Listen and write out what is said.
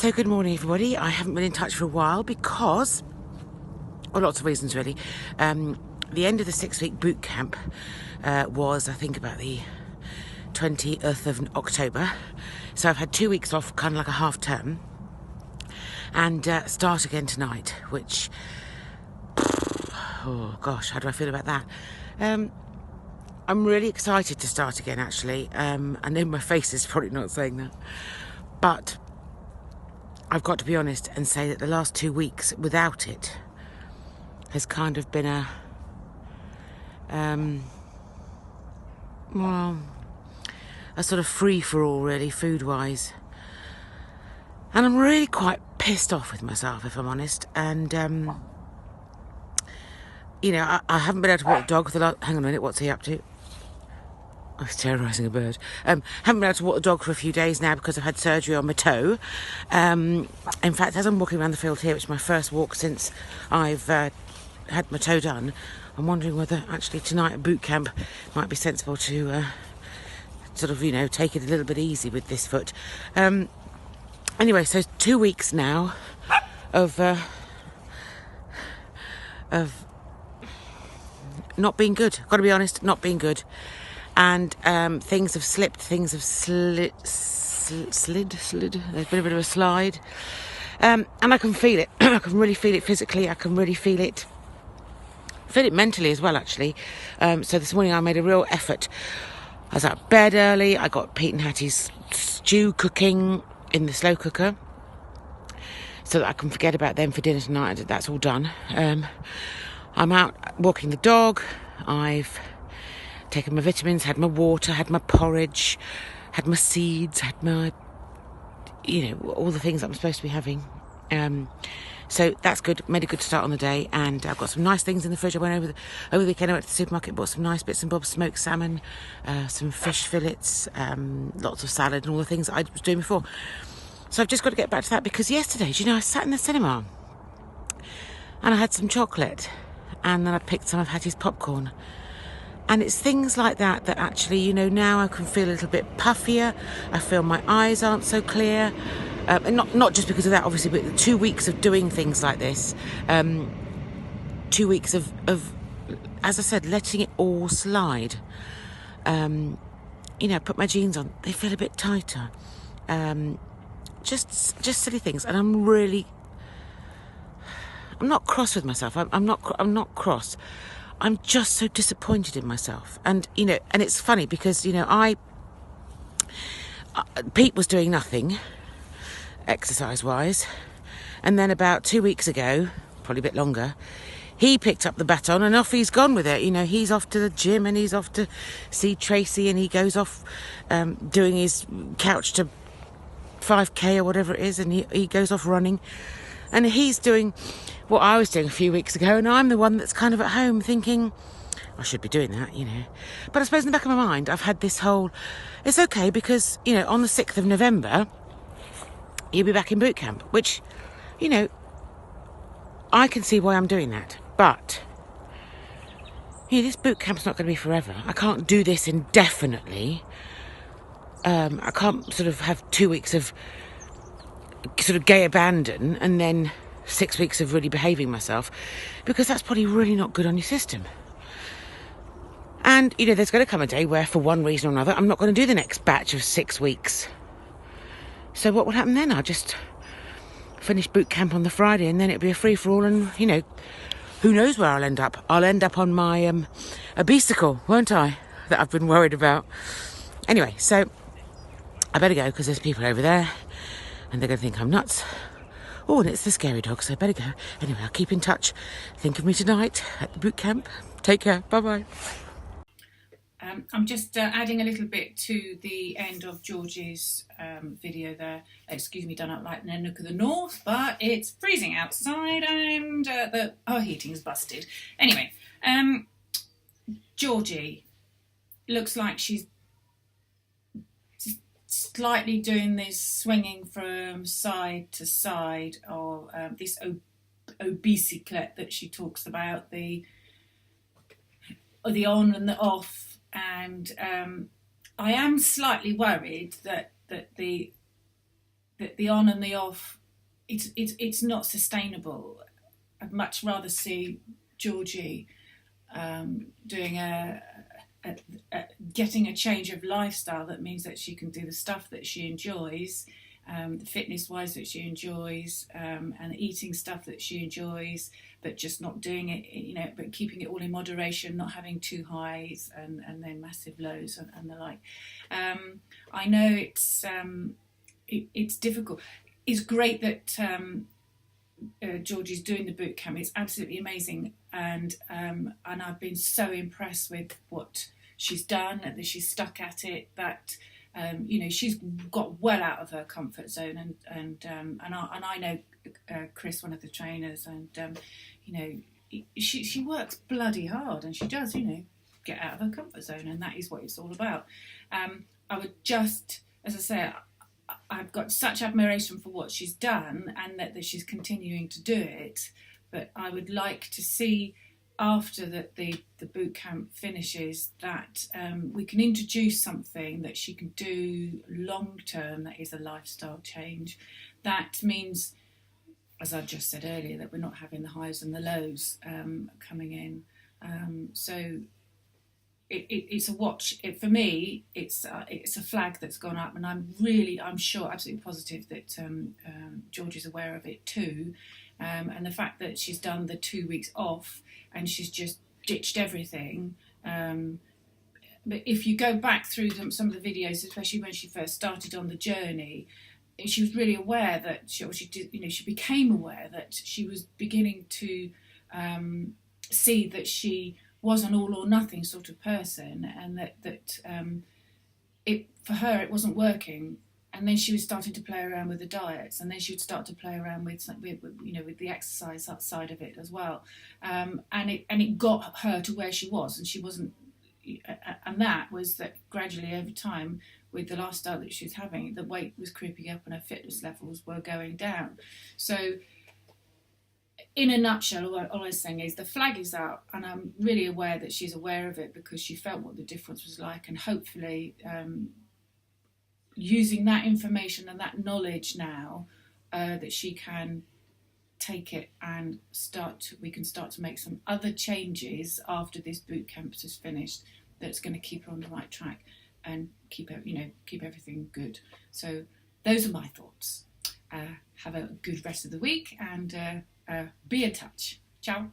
So good morning, everybody. I haven't been in touch for a while because, well, lots of reasons really. The end of the 6-week boot camp was, I think, about the 20th of October. So I've had 2 weeks off, kind of like a half term, and start again tonight, which, oh gosh, how do I feel about that? I'm really excited to start again, actually. I know my face is probably not saying that, but I've got to be honest and say that the last 2 weeks without it has kind of been a sort of free-for-all, really, food-wise. And I'm really quite pissed off with myself, if I'm honest. And, you know, I haven't been able to walk the dog for the last... Hang on a minute, what's he up to? I was terrorising a bird. Haven't been able to walk the dog for a few days now because I've had surgery on my toe. In fact, as I'm walking around the field here, which is my first walk since I've had my toe done, I'm wondering whether actually tonight at boot camp might be sensible to sort of, you know, take it a little bit easy with this foot. Anyway, so 2 weeks now of not being good. Got to be honest, not being good. And things have slipped, things have slid. There's been a bit of a slide. And I can feel it. I can really feel it physically. I can really feel it mentally as well, actually. So this morning I made a real effort. I was out of bed early. I got Pete and Hattie's stew cooking in the slow cooker so that I can forget about them for dinner tonight. That's all done. I'm out walking the dog. I've taken my vitamins, had my water, had my porridge, had my seeds, had my, you know, all the things that I'm supposed to be having. So that's good. Made a good start on the day, and I've got some nice things in the fridge. I went over the weekend. I went to the supermarket, bought some nice bits and bobs, smoked salmon, some fish fillets, lots of salad, and all the things that I was doing before. So I've just got to get back to that because yesterday, do you know, I sat in the cinema and I had some chocolate, and then I picked some of Hattie's popcorn. And it's things like that that actually, you know, now I can feel a little bit puffier. I feel my eyes aren't so clear. And not just because of that, obviously, but 2 weeks of doing things like this. 2 weeks of, as I said, letting it all slide. You know, put my jeans on. They feel a bit tighter. Just silly things. And I'm not cross with myself. I'm not cross. I'm just so disappointed in myself. And, you know, and it's funny because, you know, Pete was doing nothing exercise-wise. And then about 2 weeks ago, probably a bit longer, he picked up the baton and off he's gone with it. You know, he's off to the gym and he's off to see Tracy, and he goes off doing his couch to 5K or whatever it is, and he goes off running. And he's doing what I was doing a few weeks ago, and I'm the one that's kind of at home thinking, I should be doing that, you know. But I suppose in the back of my mind, I've had this whole, it's okay because, you know, on the 6th of November, you'll be back in boot camp, which, you know, I can see why I'm doing that. But, you know, this boot camp's not going to be forever. I can't do this indefinitely. I can't sort of have 2 weeks of sort of gay abandon and then 6 weeks of really behaving myself, because that's probably really not good on your system. And, you know, there's going to come a day where, for one reason or another, I'm not going to do the next batch of 6 weeks. So what will happen then? I'll just finish boot camp on the Friday, and then it'll be a free-for-all, and, you know, who knows where I'll end up. I'll end up on my obesicle, won't I? That I've been worried about. Anyway, so I better go because there's people over there and they're going to think I'm nuts. Oh, and it's the scary dog, so I better go. Anyway, I'll keep in touch. Think of me tonight at the boot camp. Take care. Bye-bye. I'm just adding a little bit to the end of George's video there. Excuse me, done up like Nanook of the North, but it's freezing outside and our heating's busted. Anyway, Georgie looks like she's slightly doing this swinging from side to side, or this obicyclette that she talks about, the on and the off. And I am slightly worried that the the on and the off, it's not sustainable. I'd much rather see Georgie doing getting a change of lifestyle that means that she can do the stuff that she enjoys, the fitness wise that she enjoys, and eating stuff that she enjoys, but just not doing it, but keeping it all in moderation, not having too highs and then massive lows and the like. I know it's difficult. It's great that Georgie's doing the boot camp. It's absolutely amazing, and I've been so impressed with what she's done, that she's stuck at it, that she's got well out of her comfort zone, and I know Chris, one of the trainers, and she works bloody hard, and she does get out of her comfort zone, and that is what it's all about. I would just, as I say, I've got such admiration for what she's done, and that she's continuing to do it. But I would like to see, after the boot camp finishes, that we can introduce something that she can do long term, that is a lifestyle change. That means, as I just said earlier, that we're not having the highs and the lows coming in. So it's a watch. For me, it's a flag that's gone up, and I'm sure, absolutely positive that George is aware of it too, and the fact that she's done the 2 weeks off and she's just ditched everything. But if you go back through some of the videos, especially when she first started on the journey, she was really aware that she became aware that she was beginning to see that she was an all or nothing sort of person, and that for her it wasn't working. And then she was starting to play around with the diets, and then she would start to play around with the exercise side of it as well. And it got her to where she was, and she wasn't. And that was that gradually over time, with the lifestyle that she was having, the weight was creeping up and her fitness levels were going down. So, in a nutshell, all I'm saying is the flag is out, and I'm really aware that she's aware of it, because she felt what the difference was like, and hopefully using that information and that knowledge now, that she can take it and we can start to make some other changes after this boot camp is finished, that's going to keep her on the right track and keep everything good. So those are my thoughts. Have a good rest of the week, and be in touch. Ciao.